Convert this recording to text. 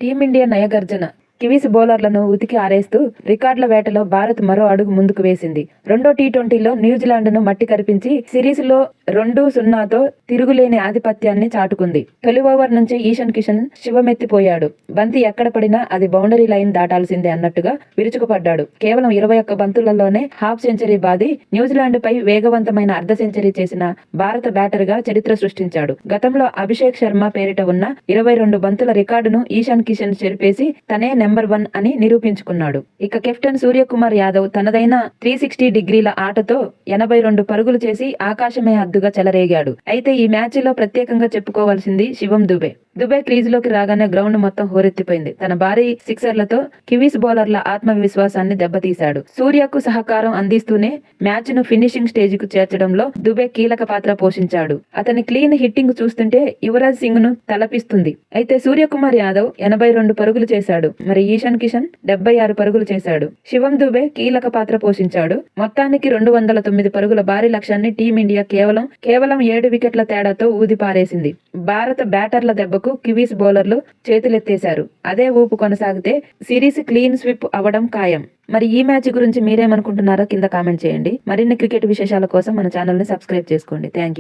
Team India నయగర్జన. Kiwis బౌలర్లను ఉతికి ఆరేస్తూ రికార్డుల వేటలో భారత్ మరో అడుగు ముందుకు వేసింది. రెండో టీ20లో న్యూజిలాండ్ను మట్టి కరిపించి సిరీస్లో 2-0తో తిరుగులేని ఆధిపత్యాన్ని చాటుకుంది. తొలి ఓవర్ నుంచి ఈశాన్ కిషన్ శివమెత్తిపోయాడు. బంతి ఎక్కడ పడినా అది బౌండరీ లైన్ దాటాల్సిందే అన్నట్టుగా విరుచుకుపడ్డాడు. కేవలం 21 బంతులలోనే హాఫ్ సెంచరీ బాది న్యూజిలాండ్పై వేగవంతమైన అర్ధ సెంచరీ చేసిన భారత బ్యాటర్గా చరిత్ర సృష్టించాడు. గతంలో అభిషేక్ శర్మ పేరిట ఉన్న 22 బంతుల రికార్డును ఈశాన్ కిషన్ చెరిపేసి తనే నెంబర్ 1 అని నిరూపించుకున్నాడు. ఇక కెప్టెన్ సూర్యకుమార్ యాదవ్ తనదైన 360 డిగ్రీల ఆటతో 82 పరుగులు చేసి ఆకాశమే హద్దుగా చెలరేగాడు. అయితే ఈ మ్యాచ్లో ప్రత్యేకంగా చెప్పుకోవాల్సింది శివం దుబే. దుబే క్రీజులోకి రాగానే గ్రౌండ్ మొత్తం హోరెత్తిపోయింది. తన భారీ సిక్సర్లతో కివీస్ బౌలర్ల ఆత్మవిశ్వాసాన్ని దెబ్బతీశాడు. సూర్యకు సహకారం అందిస్తూనే మ్యాచ్ ను ఫినిషింగ్ స్టేజ్ కు చేర్చడంలో దుబే కీలక పాత్ర పోషించాడు. అతని క్లీన్ హిట్టింగ్ చూస్తుంటే యువరాజ్ సింగ్ ను తలపిస్తుంది. అయితే సూర్యకుమార్ యాదవ్ 82 పరుగులు చేశాడు. మరి ఈశాన్ కిషన్ 76 పరుగులు చేశాడు. శివం దుబే కీలక పాత్ర పోషించాడు. మొత్తానికి 209 పరుగుల భారీ లక్ష్యాన్ని టీమిండియా కేవలం 7 వికెట్ల తేడాతో ఊదిపారేసింది. భారత బ్యాటర్ల దెబ్బకు కివీస్ బౌలర్లు చేతులెత్తేశారు. అదే ఊపు కొనసాగితే సిరీస్ క్లీన్ స్వీప్ అవడం ఖాయం. మరి ఈ మ్యాచ్ గురించి మీరేమనుకుంటున్నారో కింద కామెంట్ చేయండి. మరిన్ని క్రికెట్ విశేషాల కోసం మన ఛానల్ ని సబ్స్క్రైబ్ చేసుకోండి. Thank you.